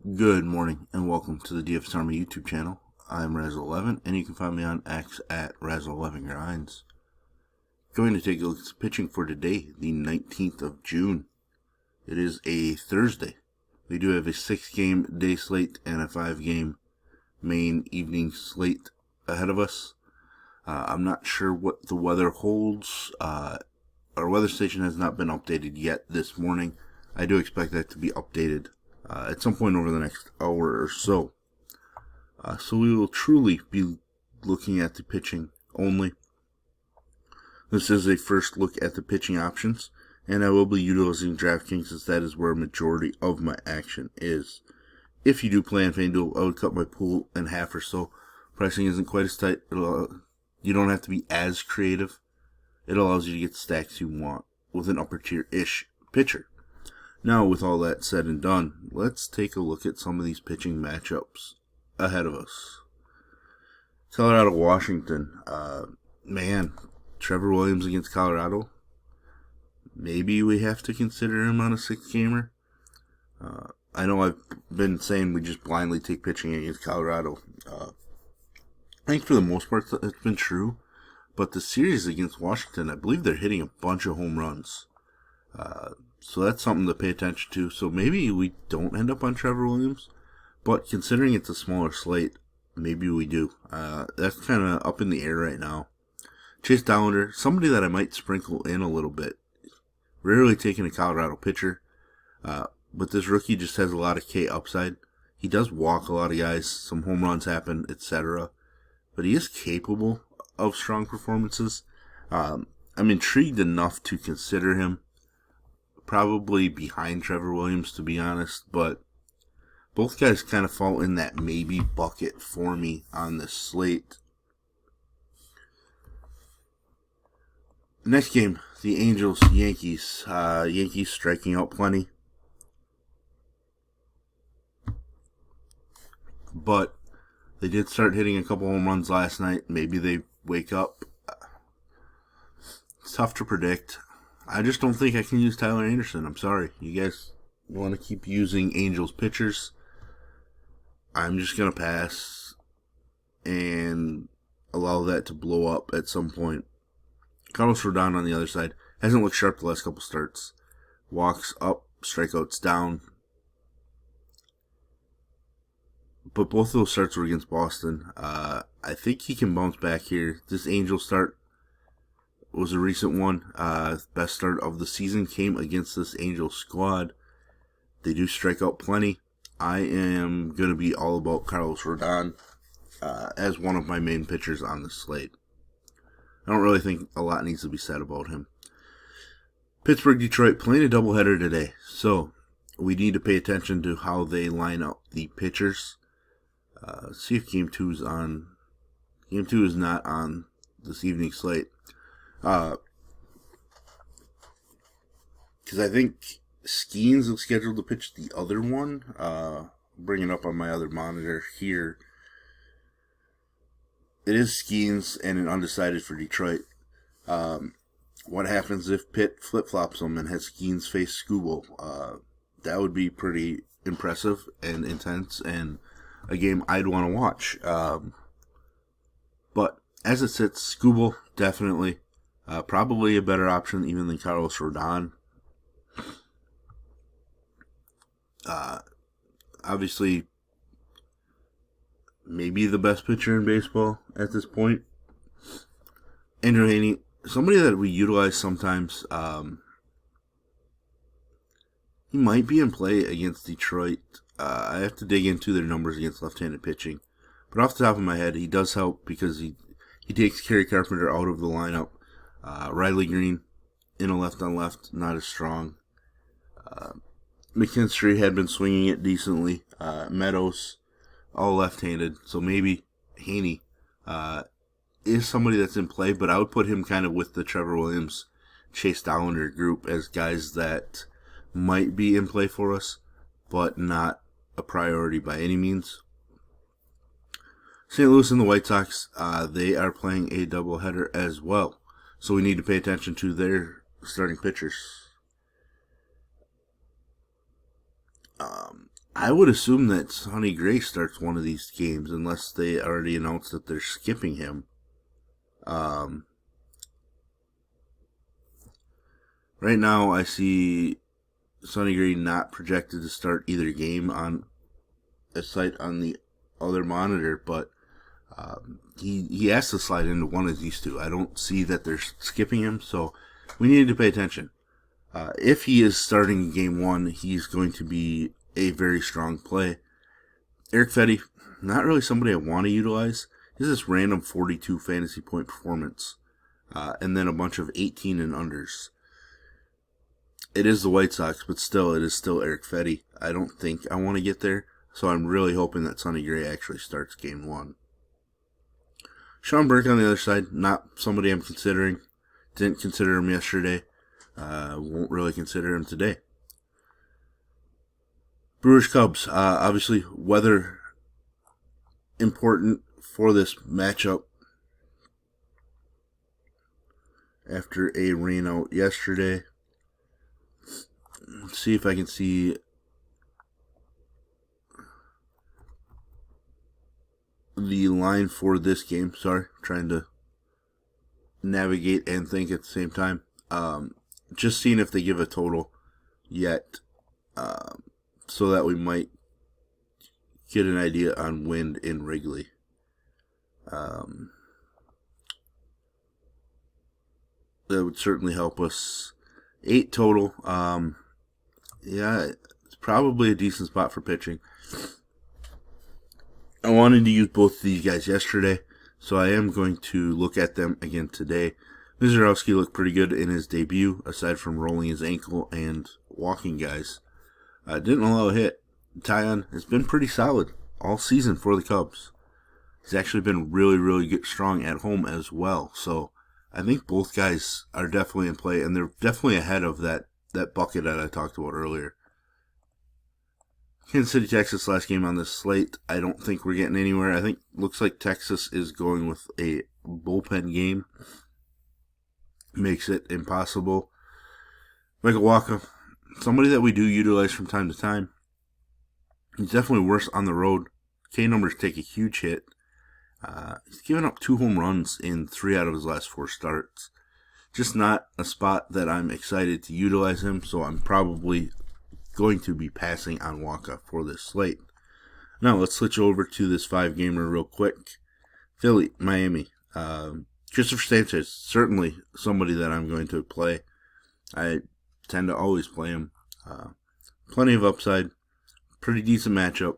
Good morning and welcome to the DFS Army YouTube channel. I'm Razzle11 and you can find me on X at Razzle11Grinds. Going to take a look at the pitching for today, the 19th of June. It is a Thursday. We do have a 6-game day slate and a 5-game main evening slate ahead of us. I'm not sure what the weather holds. Our weather station has not been updated yet this morning. I do expect that to be updated at some point over the next hour or so. So we will truly be looking at the pitching only. This is a first look at the pitching options, and I will be utilizing DraftKings as that is where a majority of my action is. If you do play on FanDuel, I would cut my pool in half or so. Pricing isn't quite as tight. You don't have to be as creative. It allows you to get the stacks you want with an upper tier-ish pitcher. Now, with all that said and done, let's take a look at some of these pitching matchups ahead of us. Colorado, Washington. Trevor Williams against Colorado. Maybe we have to consider him on a 6-gamer. I know I've been saying we just blindly take pitching against Colorado. I think for the most part it's been true. But the series against Washington, I believe they're hitting a bunch of home runs. So that's something to pay attention to. So maybe we don't end up on Trevor Williams. But considering it's a smaller slate, maybe we do. That's kind of up in the air right now. Chase Dollander, somebody that I might sprinkle in a little bit. Rarely taking a Colorado pitcher. But this rookie just has a lot of K upside. He does walk a lot of guys. Some home runs happen, etc. But he is capable of strong performances. I'm intrigued enough to consider him. Probably behind Trevor Williams, to be honest, but both guys kind of fall in that maybe bucket for me on this slate. Next game, the Angels, Yankees. Yankees striking out plenty. But they did start hitting a couple home runs last night. Maybe they wake up. It's tough to predict. I just don't think I can use Tyler Anderson. I'm sorry. You guys want to keep using Angels pitchers. I'm just going to pass and allow that to blow up at some point. Carlos Rodon on the other side hasn't looked sharp the last couple starts. Walks up, strikeouts down. But both of those starts were against Boston. I think he can bounce back here. This Angel start was a recent one. Best start of the season came against this Angels squad. They do strike out plenty. I am going to be all about Carlos Rodon as one of my main pitchers on the slate. I don't really think a lot needs to be said about him. Pittsburgh, Detroit playing a doubleheader today. So we need to pay attention to how they line up the pitchers. See if Game 2 is on. Game 2 is not on this evening slate. Because I think Skeens is scheduled to pitch the other one. Bring it up on my other monitor here. It is Skeens and an undecided for Detroit. What happens if Pitt flip-flops them and has Skeens face Skubal? That would be pretty impressive and intense and a game I'd want to watch. But as it sits, Skubal definitely. Probably a better option even than Carlos Rodon. Obviously, maybe the best pitcher in baseball at this point. Andrew Heaney, somebody that we utilize sometimes. He might be in play against Detroit. I have to dig into their numbers against left-handed pitching. But off the top of my head, he does help because he takes Kerry Carpenter out of the lineup. Riley Green in a left-on-left, not as strong. McKinstry had been swinging it decently. Meadows, all left-handed. So maybe Heaney is somebody that's in play, but I would put him kind of with the Trevor Williams, Chase Dollander group as guys that might be in play for us, but not a priority by any means. St. Louis and the White Sox, they are playing a doubleheader as well. So we need to pay attention to their starting pitchers. I would assume that Sonny Gray starts one of these games unless they already announced that they're skipping him. Right now, I see Sonny Gray not projected to start either game on a site on the other monitor, but he has to slide into one of these two. I don't see that they're skipping him, so we need to pay attention. If he is starting game one, he's going to be a very strong play. Eric Fetty, not really somebody I want to utilize. He's this random 42 fantasy point performance, and then a bunch of 18 and unders. It is the White Sox, but still, it is still Eric Fetty. I don't think I want to get there, so I'm really hoping that Sonny Gray actually starts game one. Sean Burke on the other side, not somebody I'm considering. Didn't consider him yesterday. Won't really consider him today. Brewers Cubs, obviously weather important for this matchup after a rain out yesterday. Let's see if I can see the line for this game. Sorry, trying to navigate and think at the same time. Just seeing if they give a total yet, so that we might get an idea on wind in Wrigley. That would certainly help us. 8 total. Yeah, it's probably a decent spot for pitching. I wanted to use both of these guys yesterday, so I am going to look at them again today. Mizorowski looked pretty good in his debut, aside from rolling his ankle and walking guys. Didn't allow a hit. Tyon has been pretty solid all season for the Cubs. He's actually been really, really good, strong at home as well. So I think both guys are definitely in play, and they're definitely ahead of that bucket that I talked about earlier. Kansas City, Texas, last game on this slate. I don't think we're getting anywhere. I think looks like Texas is going with a bullpen game. Makes it impossible. Michael Wacha, somebody that we do utilize from time to time. He's definitely worse on the road. K numbers take a huge hit. He's given up 2 home runs in 3 out of his last 4 starts. Just not a spot that I'm excited to utilize him, so I'm probably going to be passing on Wacha for this slate. Now let's switch over to this 5-gamer real quick. Philly, Miami. Christopher Sanchez, certainly somebody that I'm going to play. I tend to always play him. Plenty of upside. Pretty decent matchup.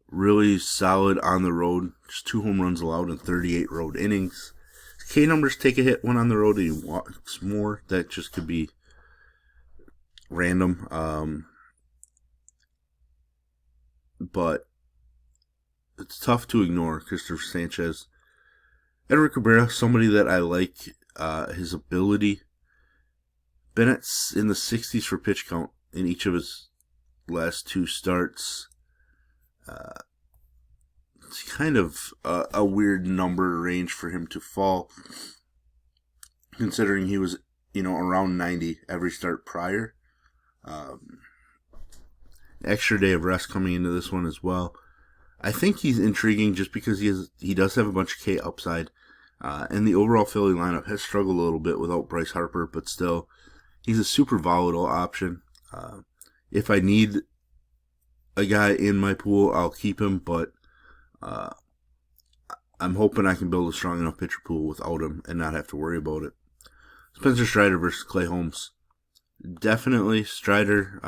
Really solid on the road. Just 2 home runs allowed in 38 road innings. K numbers take a hit when on the road and he walks more. That just could be random. But it's tough to ignore Christopher Sanchez. Edward Cabrera, somebody that I like his ability. Been in the 60s for pitch count in each of his last 2 starts. It's kind of a weird number range for him to fall, considering he was, around 90 every start prior. Extra day of rest coming into this one as well. I think he's intriguing just because he does have a bunch of K upside, and the overall Philly lineup has struggled a little bit without Bryce Harper, but still, he's a super volatile option. If I need a guy in my pool, I'll keep him, but I'm hoping I can build a strong enough pitcher pool without him and not have to worry about it. Spencer Strider versus Clay Holmes. Definitely Strider,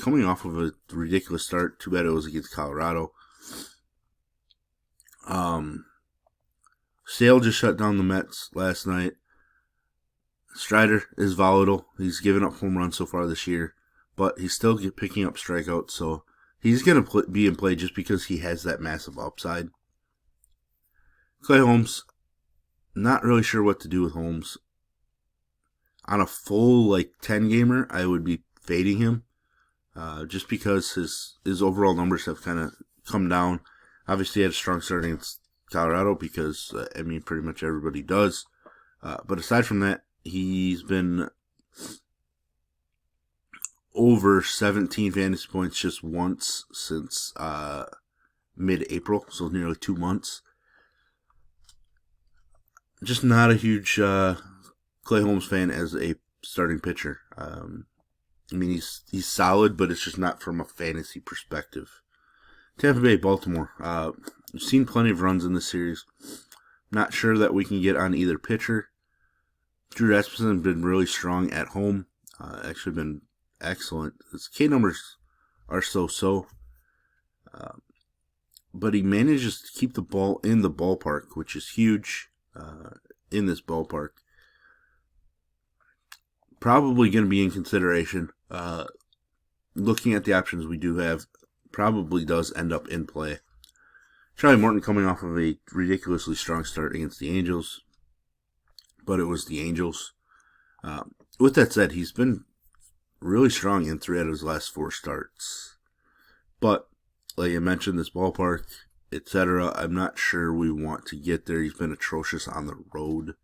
coming off of a ridiculous start. Too bad it was against Colorado. Sale just shut down the Mets last night. Strider is volatile. He's given up home runs so far this year, but he's still picking up strikeouts, so he's going to be in play just because he has that massive upside. Clay Holmes, not really sure what to do with Holmes. On a full 10-gamer, I would be fading him, just because his overall numbers have kind of come down. Obviously, he had a strong start against Colorado because, pretty much everybody does. But aside from that, he's been over 17 fantasy points just once since mid-April, so nearly 2 months. Just not a huge Clay Holmes fan as a starting pitcher. I mean, he's solid, but it's just not from a fantasy perspective. Tampa Bay, Baltimore. We've seen plenty of runs in this series. Not sure that we can get on either pitcher. Drew Rasmussen has been really strong at home. Actually been excellent. His K numbers are so-so. But he manages to keep the ball in the ballpark, which is huge in this ballpark. Probably going to be in consideration. Looking at the options we do have, probably does end up in play. Charlie Morton coming off of a ridiculously strong start against the Angels, but it was the Angels. With that said, he's been really strong in 3 out of his last 4 starts. But, like I mentioned, this ballpark, etc., I'm not sure we want to get there. He's been atrocious on the road.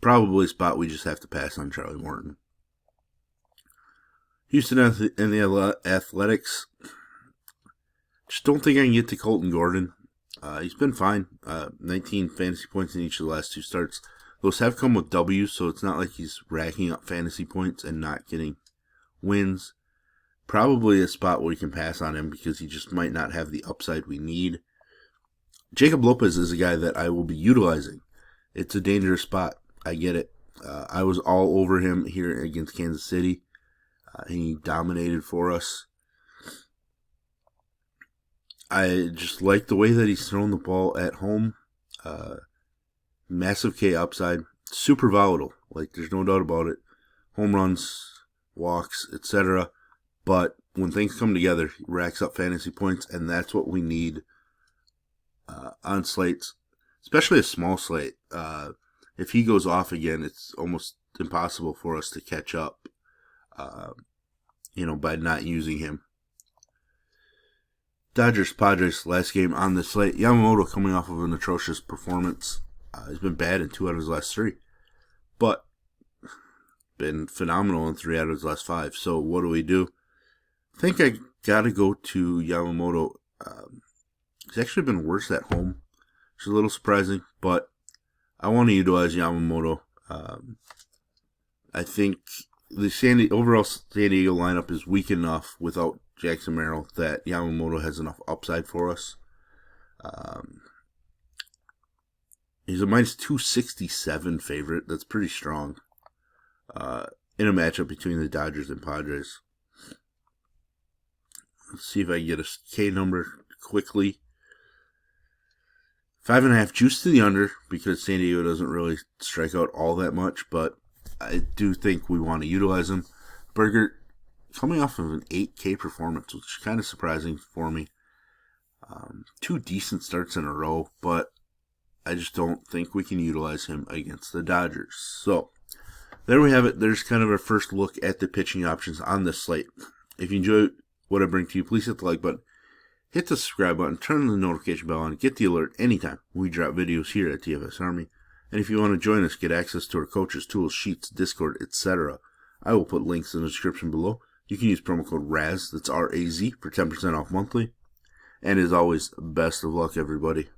Probably a spot we just have to pass on Charlie Morton. Houston and the Athletics. Just don't think I can get to Colton Gordon. He's been fine. 19 fantasy points in each of the last 2 starts. Those have come with W's, so it's not like he's racking up fantasy points and not getting wins. Probably a spot where we can pass on him because he just might not have the upside we need. Jacob Lopez is a guy that I will be utilizing. It's a dangerous spot. I get it. I was all over him here against Kansas City. He dominated for us. I just like the way that he's thrown the ball at home. Massive K upside. Super volatile. Like, there's no doubt about it. Home runs, walks, etc. But when things come together, he racks up fantasy points, and that's what we need on slates, especially a small slate. If he goes off again, it's almost impossible for us to catch up, by not using him. Dodgers-Padres, last game on the slate. Yamamoto coming off of an atrocious performance. He's been bad in 2 out of his last 3. But been phenomenal in 3 out of his last 5. So what do? I think I got to go to Yamamoto. He's actually been worse at home, which is a little surprising. But I want to utilize Yamamoto. I think the overall San Diego lineup is weak enough without Jackson Merrill that Yamamoto has enough upside for us. He's a minus 267 favorite. That's pretty strong in a matchup between the Dodgers and Padres. Let's see if I can get a K number quickly. 5.5 juice to the under because San Diego doesn't really strike out all that much, but I do think we want to utilize him. Berger coming off of an 8K performance, which is kind of surprising for me. 2 decent starts in a row, but I just don't think we can utilize him against the Dodgers. So, there we have it. There's kind of our first look at the pitching options on this slate. If you enjoy what I bring to you, please hit the like button, hit the subscribe button, turn the notification bell on, and get the alert anytime we drop videos here at DFS Army. And if you want to join us, get access to our coaches, tools, sheets, Discord, etc., I will put links in the description below. You can use promo code RAZ, that's R-A-Z, for 10% off monthly. And as always, best of luck, everybody.